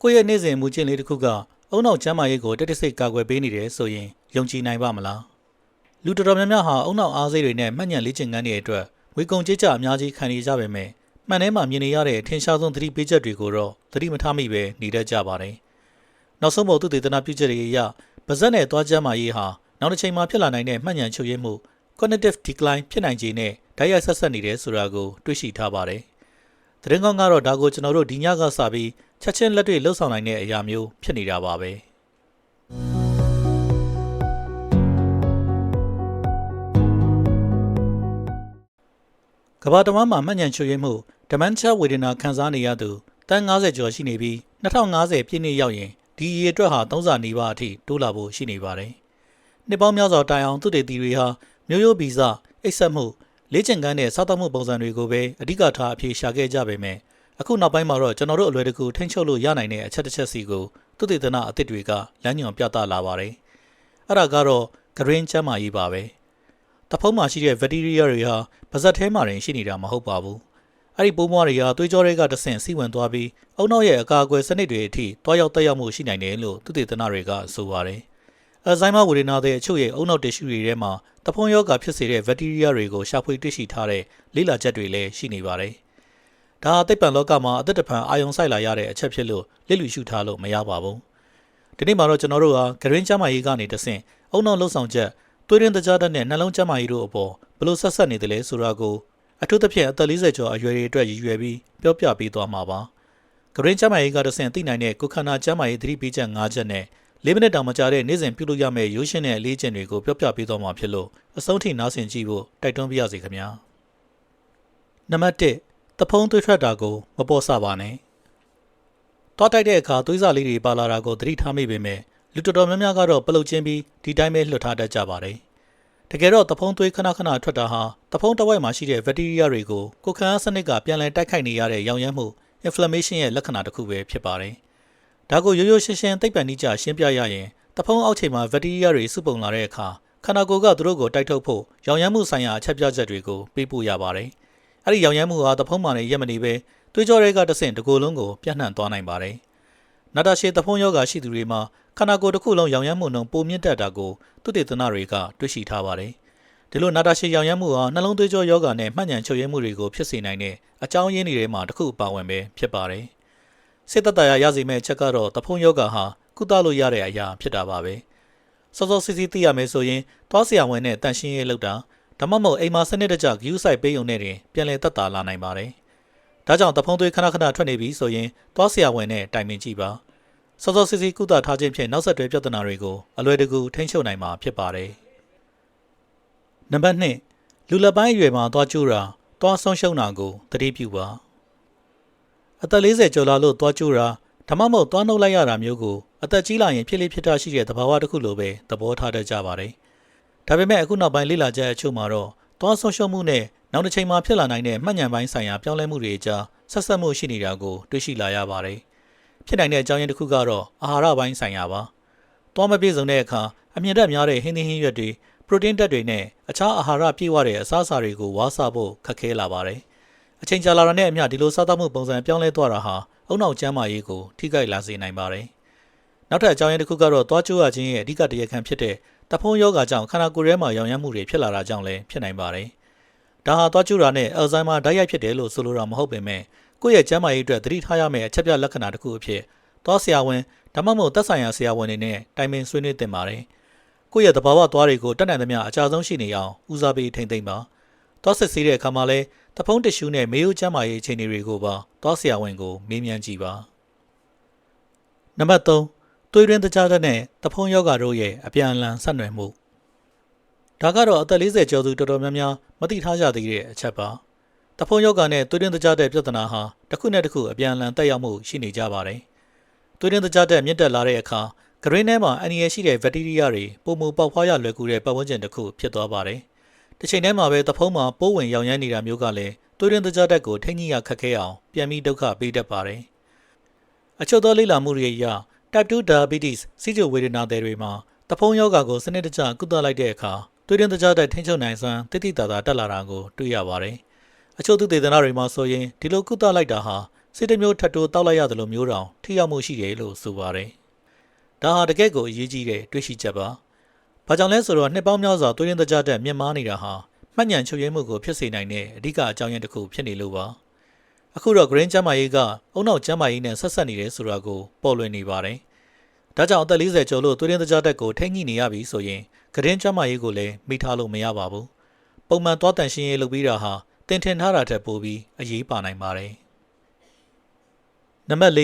ကိုယ့်ရဲ့နေ့စဉ်မူကျင့်လေးတစ်ခုကအုံနောက်ကျမ်းမာရေးကိုတက်တဆိတ်ကာကွယ်ပေးနေတယ်ဆိုရင်ယုံကြည်နိုင်ပါမလားလူတော်တော်များများဟာအုံနောက်အားစိတ်တွေနဲ့မှတ်ဉဏ်လေ့ကျင့်ခန်းတွေအတွက်ငွေကုန်ကြေးကျအများကြီးခံနေကြပေမဲ့မှန်ထဲမှာမြင်နေရတဲ့ထင်ရှားဆုံးသတိပေးချက်တွေကိုတော့သတိမထားမိပဲနေတတ်ကြပါတယ်နောက်ဆုံးပေါ်သူတေသနာပြုချက်တွေအရပါဇက်နဲ့သွားကျမ်းမာရေးဟာနောက်တစ်ချိန်မှာဖြစ်လာနိုင်တဲ့မှတ်ဉဏ်ချုပ်ရမှု cognitive decline ဖြစ်နိုင်ခြေနဲ့ဓာတ်ရိုက်ဆက်ဆက်နေတယ်ဆိုတာကိုတွေ့ရှိထားပါတယ်သတင်းကောင်းကတော့ဒါကိုကျွန်တော်တို့ဒီညကစပြီးချက်ချင်းလက်တွေ့လှုပ်ဆောင်နိုင်တဲ့အရာမျိုးဖြစ်နေတာပါပဲကမ္ဘာတဝန်းမှာမှတ်ဉဏ်ချွေမှုဒမန်ချဝေဒနာခံစားနေရသူတန်း90ကျော်ရှိနေပြီး2050ပြည့်နှစ်ရောက်ရင်ဒီအရေအတွက်ဟာ30နီးပါးအထိတိုးလာဖို့ရှိနေပါတယ်နှစ်ပေါင်းများစွာတိုင်အောင်သူတေသီတွေဟာမျိုးရိုးဗီဇအိပ်စက်မှုလေ့ကျင့်ခန်းနဲ့စားသောက်မှုပုံစံတွေကိုပဲအဓိကထားအဖြေရှာခဲ့ကြပေမဲ့အခုနောက်ပိုင်းမှာတော့ကျွန်တော်တို့အလွယ်တကူထိန်းချုပ်လို့ရနိုင်တဲ့အချက်တစ်ချက်စီကိုသူတေသနအသစ်တွေကလမ်းညွှန်ပြသလာပါတယ်အဲ့ဒါကတော့ green ကျန်းမာရေးပါပဲတဖုံးမှာရှိတဲ့ bacteria တွေဟာပါးစပ်ထဲမှာတင်ရှိနေတာမဟုတ်ပါဘူးအဲ့ဒီပိုးမွှားတွေဟာသွေးကြောတွေကတဆင့်စီးဝင်သွားပြီးအုံနောက်ရဲ့အကာအကွယ်စနစ်တွေအထိတွားရောက်တက်ရောက်မှုရှိနိုင်တယ်လို့သူတေသနတွေကဆိုပါတယ်အယ်ဇိုင်းမာဝေဒနာတဲ့အချို့ရဲ့အုံနောက်တစ်ရှူတွေထဲမှာတဖုံးရောဂါဖြစ်စေတဲ့ bacteria တွေကိုရှာဖွေတွေ့ရှိထားတဲ့လေ့လာချက်တွေလည်းရှိနေပါတယ်ဒါဟာသိပ္ပံလောကမှာအသက်တဖန်အာရုံစိုက်လာရတဲ့အချက်ဖြစ်လို့လစ်လူရှုထားလို့မရပါဘူးဒီနေ့မှာတော့ကျွန်တော်တို့ဟာ green ကျန်းမာရေးကနေတဆင့်အုံနောက်လှုပ်ဆောင်ချက်သွေးရင်းတကြားဓာတ်နဲ့နှလုံးကျန်းမာရေးတို့အပေါ်ဘလို့ဆက်ဆက်နေတယ်လဲဆိုတာကိုအထူးသဖြင့်အသက်40ကျော်အရွယ်တွေအတွက်ရည်ရွယ်ပြီးပြောပြပေးသွားမှာပါ။ green ကျန်းမာရေးကတဆင့်သိနိုင်တဲ့ကိုခန္ဓာကျန်းမာရေးသတိပေးချက်5ချက်နဲ့4မိနစ်တောင်မကြာတဲ့နေ့စဉ်ပြုလုပ်ရမယ့်ရိုးရှင်းတဲ့အလေးကျင့်တွေကိုပြောပြပေးသွားမှာဖြစ်လို့အဆုံးထိနားဆင်ကြည့်ဖို့တိုက်တွန်းပါရစေခင်ဗျာ။နံပါတ်1တဖုံးသွေးထွက်တာကိုမပေါ်ဆပါနဲ့။တောက်တိုက်တဲ့အခါသွေးစာလေးတွေပါလာတာကိုသတိထားမိပေမဲ့လူတော်တော်များများကတော့ပလုတ်ချင်းပြီးဒီတိုင်းပဲလွှတ်ထားတတ်ကြပါတယ်။တကယ်တော့တဖုံးသွေးခဏခဏထွက်တာဟာတဖုံးတစ်ဝိုက်မှာရှိတဲ့ bacteria တွေကိုကိုယ်ခံအားစနစ်ကပြန်လည်တိုက်ခိုက်နေရတဲ့ရောင်ရမ်းမှု inflammation ရဲ့လက္ခဏာတစ်ခုပဲဖြစ်ပါတယ်။ဒါကိုရိုးရိုးရှင်းရှင်းသိပ္ပံနည်းကျရှင်းပြရရင်တဖုံးအောက်ခြေမှာ bacteria တွေစုပုံလာတဲ့အခါခန္ဓာကိုယ်ကသူတို့ကိုတိုက်ထုတ်ဖို့ရောင်ရမ်းမှုဆိုင်ရာအချက်ပြချက်တွေကိုပေးပို့ရပါတယ်။အဲ့ဒီရောင်ရမ်းမှုဟာတဖုံးမှနဲ့ရက်မနေပဲသွေးကြောတွေကတဆင့်တစ်ကိုယ်လုံးကိုပြန့်နှံ့သွားနိုင်ပါတယ်။နာတာရှည်တဖုံးယောဂရှိသူတွေမှာခန္ဓာကိုယ်တစ်ခုလုံးရောင်ရမ်းမှုနှုန်းပိုမြင့်တက်တာကိုသုတေသနတွေကတွေ့ရှိထားပါတယ်။ဒီလိုနာတာရှည်ရောင်ရမ်းမှုဟာနှလုံးသွေးကြောယောဂနဲ့မှတ်ဉဏ်ချုပ်ရမှုတွေကိုဖြစ်စေနိုင်တဲ့အကြောင်းရင်းတွေထဲမှာတစ်ခုပါဝင်ပဲဖြစ်ပါတယ်။စိတ်သက်သာရာရစေမယ့်ချက်ကတော့တဖုံးယောဂဟာကုသလို့ရတဲ့အရာဖြစ်တာပါပဲ။စောစောစီးစီးသိရမယ်ဆိုရင်သွားဆရာဝန်နဲ့တန်ရှင်းရေးလုပ်တာဒါမှမဟုတ်အိမ်မှာစနစ်တကျဂယူးဆိုင်ပေးုံနဲ့တင်ပြန်လည်သက်သာလာနိုင်ပါတယ်။ဒါကြောင့်တဖုံးသွေးခဏခဏထွက်နေပြီဆိုရင်သွားဆရာဝန်နဲ့တိုင်ပင်ကြည့်ပါ။စောစောစီးစီးကုသထားခြင်းဖြင့်နောက်ဆက်တွဲပြဿနာတွေကိုအလွယ်တကူထိန်းချုပ်နိုင်မှာဖြစ်ပါတယ်။နံပါတ်2လူလက်ပိုင်းအရွယ်မှာသွားကျိုးတာသွားဆုံးရှုံးတာကိုသတိပြုပါအသက်40ကျော်လာလို့သွားကျိုးတာဒါမှမဟုတ်သွားနှုတ်လိုက်ရတာမျိုးကိုအသက်ကြီးလာရင်ဖြစ်လေဖြစ်တာရှိတဲ့သဘာဝတစ်ခုလိုပဲသဘောထားတတ်ကြပါတယ်။ဒါပေမဲ့အခုနောက်ပိုင်းလေ့လာချက်အချို့မှာတော့သွားဆုံးရှုံးမှုနဲ့နောက်တစ်ချိန်မှာဖြစ်လာနိုင်တဲ့မှတ်ဉဏ်ပိုင်းဆိုင်ရာပြောင်းလဲမှုတွေအကြားဆက်စပ်မှုရှိနေတာကိုတွေ့ရှိလာရပါတယ်။ဖြစ်နိုင်တဲ့အကြောင်းရင်းတစ်ခုကတော့အာဟာရပိုင်းဆိုင်ရာပါ။သွားမပြည့်စုံတဲ့အခါအမြင့်တက်များတဲ့ဟင်းသီးဟင်းရွက်တွေပရိုတင်းဓာတ်တွေနဲ့အခြားအာဟာရပြည့်ဝတဲ့အစားအစာတွေကိုဝါစားဖို့ခက်ခဲလာပါတယ်။အချိန်ကြာလာတဲ့အခါဒီလိုစားသောက်မှုပုံစံပြောင်းလဲသွားတာဟာအုံနောက်ကျန်းမာရေးကိုထိခိုက်လာစေနိုင်ပါတယ်။နောက်ထပ်အကြောင်းရင်းတစ်ခုကတော့သွားကျိုးရခြင်းရဲ့အဓိကတရားခံဖြစ်တဲ့တဖုံးယောဂကြောင့်ခန္ဓာကိုယ်ထဲမှာရောင်ရမ်းမှုတွေဖြစ်လာတာကြောင့်လည်းဖြစ်နိုင်ပါတယ်။ဒါဟာသွားကျိုးတာနဲ့အယ်ဇိုင်းမာဓာတ်ရိုက်ဖြစ်တယ်လို့ဆိုလိုတာမဟုတ်ပေမဲ့ကိုယ့်ရဲ့ကျန်းမာရေးအတွက်သတိထားရမယ့်အချက်ပြလက္ခဏာတစ်ခုအဖြစ်သွားဆရာဝန်ဒါမှမဟုတ်သက်ဆိုင်ရာဆရာဝန်တွေနဲ့တိုင်ပင်ဆွေးနွေးသင့်ပါတယ်။ကိုယ့်ရဲ့သဘာဝသွားတွေကိုတတ်နိုင်သမျှအကြဆုံးရှိနေအောင်ဦးစားပေးထိန်းသိမ်းပါ။သွားစစ်ဆေးတဲ့အခါမှာလည်းတဖုံးတ िश ူးနဲ့မေယိုကျန်းမာရေးအခြေအနေတွေကိုပါသွားဆရာဝန်ကိုမေးမြန်းကြည့်ပါ။နံပါတ်3သွေးရင်းတကြားနဲ့တဖုံးယောဂတို့ရဲ့အပြန်အလှန်ဆက်နွယ်မှုဒါကတော့အသက်40ကျော်သူတော်တော်များများမသိထားကြသေးတဲ့အချက်ပါတဖုံးယောဂနဲ့သွေးရင်းတကြားတဲ့ပြဿနာဟာတစ်ခုနဲ့တစ်ခုအပြန်အလှန်တက်ရောက်မှုရှိနေကြပါတယ်သွေးရင်းတကြားတဲ့မြင့်တက်လာတဲ့အခါဂရင်းထဲမှာအန်နီရရှိတဲ့ဘက်တီးရီးယားတွေပုံမူပေါက်ဖွားရလွယ်ကူတဲ့ပတ်ဝန်းကျင်တစ်ခုဖြစ်သွားပါတယ်တစ်ချိန်တည်းမှာပဲတဖုံးမှာပိုးဝင်ရောင်ရမ်းနေတာမျိုးကလည်းသွေးရင်းတကြားတဲ့ကိုထိန်းညှိရခက်ခဲအောင်ပြန်ပြီးဒုက္ခပေးတတ်ပါတယ်အချို့သောလေ့လာမှုတွေအရType 2 diabetes စီးကျိုဝေဒနာတွေမှာတဖုံးယောဂကိုစနစ်တကျကုသလိုက်တဲ့အခါသွေးရင်းတကြားတဲ့ထိန်းချုပ်နိုင်စွမ်းတိတိတသာတက်လာတာကိုတွေ့ရပါတယ်။အချို့သူတေသနတွေမှာဆိုရင်ဒီလိုကုသလိုက်တာဟာ စိတ်တမျိုးထပ်တိုးတောက်လိုက်ရတယ်လို့မျိုးတောင်ထိရောက်မှုရှိတယ်လို့ဆိုပါတယ်။ဒါဟာတကယ့်ကိုအရေးကြီးတဲ့တွေ့ရှိချက်ပါ။ဘာကြောင့်လဲဆိုတော့နှစ်ပေါင်းများစွာသွေးရင်းသကြားတက်မြင့်မားနေတာဟာမှတ်ဉာဏ်ချုပ်ရင်းမှုကိုဖြစ်စေနိုင်တဲ့အဓိကအကြောင်းရင်းတစ်ခုဖြစ်နေလို့ပါ။အခုတော့ green ကျန်းမာရေးကအုံနောက်ကျန်းမာရေးနဲ့ဆက်ဆက်နေတယ်ဆိုတာကိုပေါ်လွင်နေပါတယ်။ဒါကြောင့်အသက်40ကျော်လို့သွေးရင်းသကြားတက်ကိုထိန်းညှိနေရပြီဆိုရင် green ကျန်းမာရေးကိုလည်းမိထားလို့မရပါဘူး။ပုံမှန်သွားတန်ရှင်းရေးလုပ်ပြီးတာဟာတင်ထင်ထားတာထက်ပိုပြီးအရေးပါနိုင်ပါတယ်။နံပါတ်4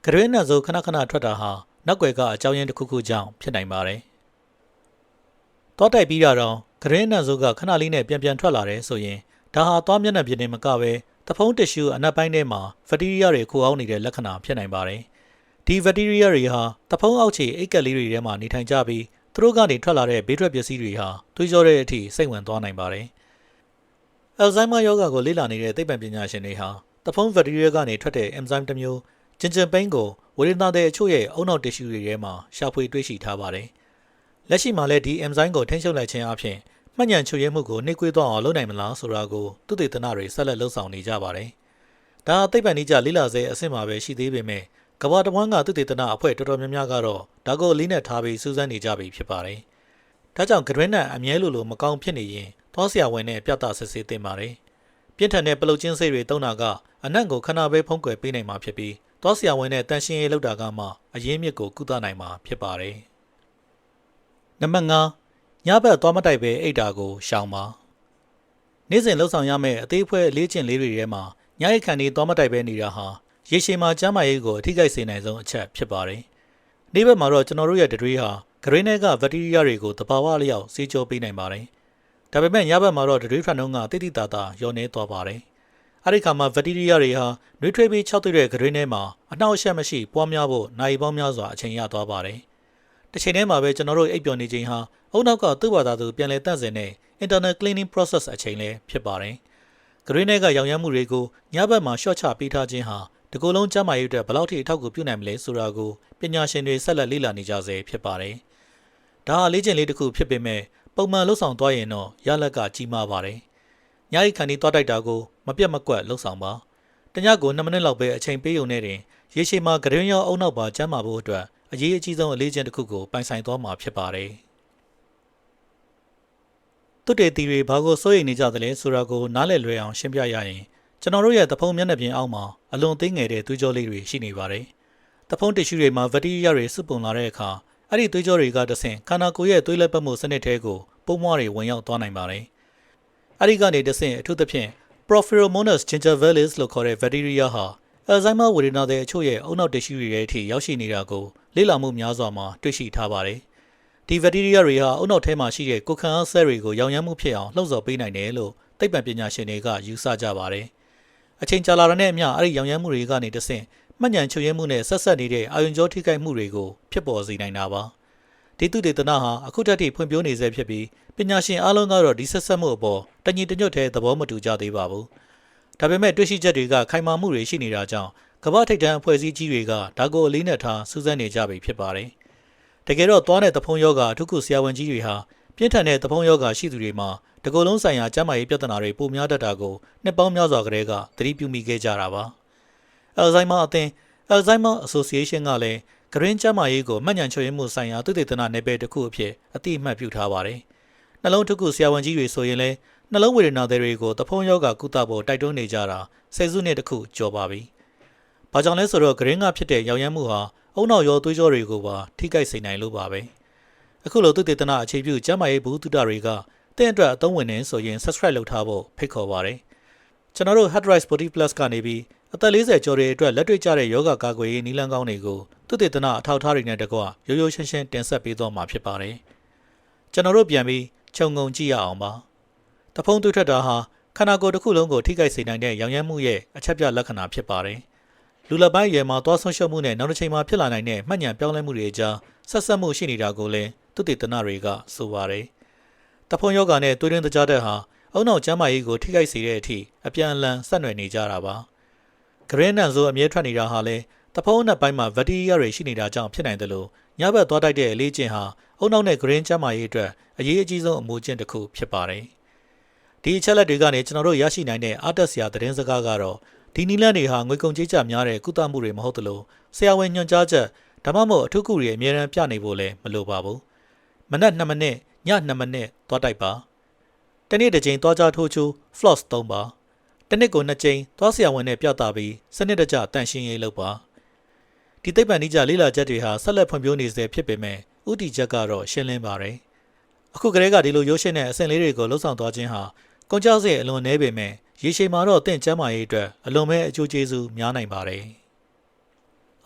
ဂရွေးနံဆိုခဏခဏထွက်တာဟာနောက်ွယ်ကအကြောင်းရင်းတစ်ခုခုကြောင့်ဖြစ်နိုင်ပါတယ်။သွားတိုက်ပြီးတာတော့ဂရွေးနံဆိုကခဏလေးနဲ့ပြန်ထွက်လာတယ်ဆိုရင်ဒါဟာသွားမျက်နှာပြင်နေမကပဲသဖုံးတစ်ရှူအနက်ပိုင်းထဲမှာဘက်တီးရီးယားတွေခိုအောင်နေတဲ့လက္ခဏာဖြစ်နိုင်ပါတယ်။ဒီဘက်တီးရီးယားတွေဟာသဖုံးအောက်ခြေအိတ်ကက်လေးတွေထဲမှာနေထိုင်ကြပြီးသူတို့ကနေထွက်လာတဲ့ဘေးထွက်ပစ္စည်းတွေဟာသွေးကြောတဲ့အထိစိတ်ဝင်သွားနိုင်ပါတယ်။အယ်ဇိုင်းမာရောဂါကိုလေ့လာနေတဲ့သိပ္ပံပညာရှင်တွေဟာသဖုံးဘက်တီးရီးယားကနေထွက်တဲ့အင်ဇိုင်းတစ်မျိုးဂျင်ဂျင်ပိန်းကိုဝေဒနာတဲ့အချို့ရဲ့အုံနောက်တစ်ရှူတွေထဲမှာရှာဖွေတွေ့ရှိထားပါတယ်။လက်ရှိမှာလည်းဒီအင်ဇိုင်းကိုထိန်းချုပ်လိုက်ခြင်းအပြင်မှတ်ဉာဏ်ချုပ်ရမှုကိုနှိကွေးသွားအောင်လုပ်နိုင်မလားဆိုတာကိုသုတေသနတွေဆက်လက်လှုပ်ဆောင်နေကြပါတယ်။ဒါသိပ္ပံနည်းကျလေ့လာဆဲအဆင့်မှာပဲရှိသေးပေမဲ့ကမ္ဘာတစ်ဝန်းကသုတေသနအဖွဲ့တော်တော်များများကတော့ဒါကိုအလေးနဲ့ထားပြီးစူးစမ်းနေကြပြီဖြစ်ပါတယ်။ဒါကြောင့်ဂရင်းနံအမြဲလိုမကောင်းဖြစ်နေရင်သွားဆရာဝန်နဲ့ပြသစစ်ဆေးသင့်ပါတယ်။ပြင်းထန်တဲ့ပလုတ်ချင်းစိတ်တွေတုံးတာကအနံ့ကိုခဏပဲဖုံးကွယ်ပေးနိုင်မှာဖြစ်ပြီးသွားဆရာဝန်နဲ့တန်ရှင်းရေးလုပ်တာကမှအရင်းမြစ်ကိုကုသနိုင်မှာဖြစ်ပါတယ်။နံပါတ်5ညဘက်သွားမတိုက်ပဲအိတ်တာကိုရှောင်ပါနေ့စဉ်လှုပ်ဆောင်ရမယ့်အသေးဖွဲအလေးကျင့်လေးတွေထဲမှာညအိတ်ခံနေသွားမတိုက်ပဲနေတာဟာရေရှည်မှာကျန်းမာရေးကိုအထိခိုက်စေနိုင်ဆုံးအချက်ဖြစ်ပါတယ်။နေ့ဘက်မှာတော့ကျွန်တော်တို့ရဲ့တတွေးဟာဂရင်းထဲကဘက်တီးရီးယားတွေကိုတဘာဝလျောက်ဆေးကြောပေးနိုင်ပါတယ်။ဒါပေမဲ့ညဘက်မှာတော့တတွေးဖန်နှုန်းကတိတိတသာလျော့နေသွားပါတယ်။အဲဒီခါမှာဘက်တီးရီးယားတွေဟာနှွေးထွေးပြီးခြောက်သွေ့တဲ့ဂရင်းထဲမှာအနှောက်အယှက်မရှိပွားများဖို့နိုင်ပေါင်းများစွာအချိန်ရသွားပါတယ်။တစ်ချိန်တည်းမှာပဲကျွန်တော်တို့အိပ်ပျော်နေချိန်ဟာအုံနောက်ကသူ့ဘာသာသူပြန်လည်တန့်စင်တဲ့ internal cleaning process အချိန်လည်းဖြစ်ပါတယ်။ဂရင်းထဲကရောင်ရမ်းမှုတွေကိုညဘက်မှာရှော့ချပေးထားခြင်းဟာဒီကိုယ်လုံးကျန်းမာရေးအတွက်ဘယ်လောက်ထိအထောက်အကူပြုနိုင်မလဲဆိုတာကိုပညာရှင်တွေဆက်လက်လေ့လာနေကြဆဲဖြစ်ပါတယ်။ဒါဟာလေ့ကျင့်လေးတစ်ခုဖြစ်ပေမဲ့ပုံမှန်လှုပ်ဆောင်သွားရင်တော့ရလဒ်ကကြီးမားပါတယ်။ညအိတ်ခံဒီသွားတိုက်တာကိုမပြတ်မကွက်လှုပ်ဆောင်ပါ။တညကို2မိနစ်လောက်ပဲအချိန်ပေးုံနဲ့တင်ရေရှည်မှာဂရင်းရောအုံနောက်ပါကျန်းမာဖို့အတွက်အရေးအကြီးဆုံးအလေးချိန်တစ်ခုကိုပိုင်ဆိုင်သွားမှာဖြစ်ပါတယ်။သူတေသီတွေဘာကိုစိုးရိမ်နေကြသလဲဆိုတာကိုနားလည်လွယ်အောင်ရှင်းပြရရင်ကျွန်တော်တို့ရဲ့သဖုံးမျက်နှာပြင်အောက်မှာအလွန်သေးငယ်တဲ့သွေးကြောလေးတွေရှိနေပါတယ်။သဖုံးတစ်ရှူတွေမှာဘက်တီးရီးယားတွေစုပုံလာတဲ့အခါအဲ့ဒီသွေးကြောတွေကတဆင့်ခန္ဓာကိုယ်ရဲ့သွေးလက်ပတ်မှုစနစ်ထဲကိုပိုးမွှားတွေဝင်ရောက်သွားနိုင်ပါတယ်။အဲ့ဒီကနေတဆင့်အထူးသဖြင့် Propheromonas gingivalis လို့ခေါ်တဲ့ဘက်တီးရီးယားဟာအယ်ဇိုင်းမာဝေဒနာတဲ့အချို့ရဲ့အုံနောက်တစ်ရှူတွေရဲ့အထိရောက်ရှိနေတာကိုလေ့လာမှုများစွာမှာတွေ့ရှိထားပါတယ်။ဒီဘက်တီးရီးယားတွေဟာအုံနောက်ထဲမှာရှိတဲ့ကိုခံအားဆဲတွေကိုရောင်ရမ်းမှုဖြစ်အောင်လှုံ့ဆော်ပေးနိုင်တယ်လို့သိပ္ပံပညာရှင်တွေကယူဆကြပါတယ်။အချိန်ကြာလာတဲ့အမျှအဲ့ဒီရောင်ရမ်းမှုတွေကနေတဆင့်မှတ်ဉာဏ်ချုပ်ရင်းမှုနဲ့ဆက်ဆက်နေတဲ့အာရုံကြောထိခိုက်မှုတွေကိုဖြစ်ပေါ်စေနိုင်တာပါ။ဒီသုတေသနဟာအခုထက်ထိဖွံ့ဖြိုးနေဆဲဖြစ်ပြီးပညာရှင်အားလုံးကတော့ဒီဆက်ဆက်မှုအပေါ်တညီတညွတ်တဲ့သဘောမတူကြသေးပါဘူး။ဒါပေမဲ့တွေ့ရှိချက်တွေကခိုင်မာမှုတွေရှိနေတာကြောင့်ကမ္ဘာထိပ်တန်းအဖွဲ့အစည်းကြီးတွေကဒါကိုအလေးနဲ့ထားစူးစမ်းနေကြပြီဖြစ်ပါတယ်။တကယ်တော့သွားတဲ့သဖုံးယောဂအထူးကုဆရာဝန်ကြီးတွေဟာပြင်းထန်တဲ့သဖုံးယောဂရှိသူတွေမှာတကိုယ်လုံးဆိုင်ရာကျန်းမာရေးပြဿနာတွေပိုများတတ်တာကိုနှစ်ပေါင်းများစွာကတည်းကသတိပြုမိခဲ့ကြတာပါ။ Alzheimer အသင်း Alzheimer Association ကလည်းဂရင်းကျန်းမာရေးကိုမှတ်ဉာဏ်ချုပ်ရင်းမှုဆိုင်ရာသုတေသနနယ်ပယ်တစ်ခုအဖြစ်အတိအမှတ်ပြုထားပါတယ်။နှလုံးထုကုဆရာဝန်ကြီးတွေဆိုရင်လည်းနှလုံးဝေဒနာတွေကိုသဖုံးယောဂကုသဖို့တိုက်တွန်းနေကြတာဆယ်စုနှစ်တစ်ခုကျော်ပါပြီ။ဘာကြောင့်လဲဆိုတော့ဂရင်းကဖြစ်တဲ့ရောင်ရမ်းမှုဟာအုံနောက်ရောသွေးကြောတွေကိုပါထိခိုက်စေနိုင်လို့ပါပဲ။အခုလိုသုတေသနအခြေပြုကျန်းမာရေးဘူးတုဒတွေကတင့်အတွက်အသုံးဝင်နေဆိုရင် subscribe လုပ်ထားဖို့ဖိတ်ခေါ်ပါတယ်။ကျွန်တော်တို့ Headrise Body Plus ကနေပြီးအသက်40ကျော်တွေအတွက်လက်တွေ့ကျတဲ့ယောဂကာကွယ်ရေးနည်းလမ်းကောင်းတွေကိုသုတေသနအထောက်အထားတွေနဲ့တကွရိုးရိုးရှင်းရှင်းတင်ဆက်ပေးသွားမှာဖြစ်ပါတယ်။ကျွန်တော်တို့ပြန်ပြီးခြုံငုံကြည့်ရအောင်ပါ။တဖုံးသွေးထွက်တာဟာခန္ဓာကိုယ်တစ်ခုလုံးကိုထိခိုက်စေနိုင်တဲ့ရောင်ရမ်းမှုရဲ့အချက်ပြလက္ခဏာဖြစ်ပါတယ်။လူလက်ပိုင်းရွယ်မှာသွားဆုံးရှုံးမှုနဲ့နောက်တစ်ချိန်မှာဖြစ်လာနိုင်တဲ့မှတ်ဉာဏ်ပြောင်းလဲမှုတွေအကြားဆက်ဆက်မှုရှိနေတာကိုလည်းသုတေသနတွေကဆိုပါတယ်။တဖုံးယောဂနဲ့သွေးရင်းသကြားတက်ဟာအုံနောက်ကျန်းမာရေးကိုထိခိုက်စေတဲ့အထိအပြန်အလှန်ဆက်နွယ်နေကြတာပါ။ဂရင်းနံဆိုအမြဲထွက်နေတာဟာလည်းတဖုံးအနက်ပိုင်းမှာဗက်တီးရီးယားတွေရှိနေတာကြောင့်ဖြစ်နိုင်တယ်လို့ညဘက်သွားတိုက်တဲ့အလေးကျင့်ဟာအုံနောက်နဲ့ဂရင်းကျန်းမာရေးအတွက်အရေးအကြီးဆုံးအမှုကျင့်တစ်ခုဖြစ်ပါတယ်။ဒီအချက်လက်တွေကနေကျွန်တော်တို့ရရှိနိုင်တဲ့အားတက်စရာသတင်းစကားကတော့ ဒီနီလန်းတွေဟာငွေကုန်ကြေးကျများတဲ့ကုသမှုတွေမဟုတ်သလိုဆရာဝန်ညွှန်ကြားချက်ဒါမှမဟုတ်အထူးကုတွေအမြဲတမ်းပြနေဖို့လည်းမလိုပါဘူးမနက်2မိနစ်ည2မိနစ်သွားတိုက်ပါတနေ့တစ်ကြိမ်သွားကြထိုးချိုး floss 3ပါတစ်နှစ်ကို2ကြိမ်သွားဆရာဝန်နဲ့ပြသပြီးစနစ်တကျတန်ရှင်းရေးလုပ်ပါဒီသိပ္ပံနည်းကျလေ့လာချက်တွေဟာဆက်လက်ဖွံ့ဖြိုးနေစေဖြစ်ပေမဲ့ဥတီချက်ကတော့ရှင်းလင်းပါတယ်အခုကလေးကဒီလိုရိုးရှင်းတဲ့အဆင့်လေးတွေကိုလှုပ်ဆောင်သွားခြင်းဟာကုန်ကျစရိတ်အလွန်နည်းပေမဲ့ရေရှည်မှာတော့တင့်ကျန်းမာရေးအတွက်အလွန်ပဲအကျိုးကျေးဇူးများနိုင်ပါတယ်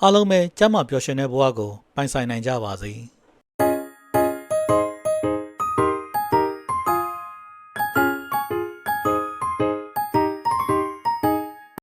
အားလုံးပဲကျန်းမာပျော်ရွှင်တဲ့ဘဝကိုပိုင်ဆိုင်နိုင်ကြပါစေ။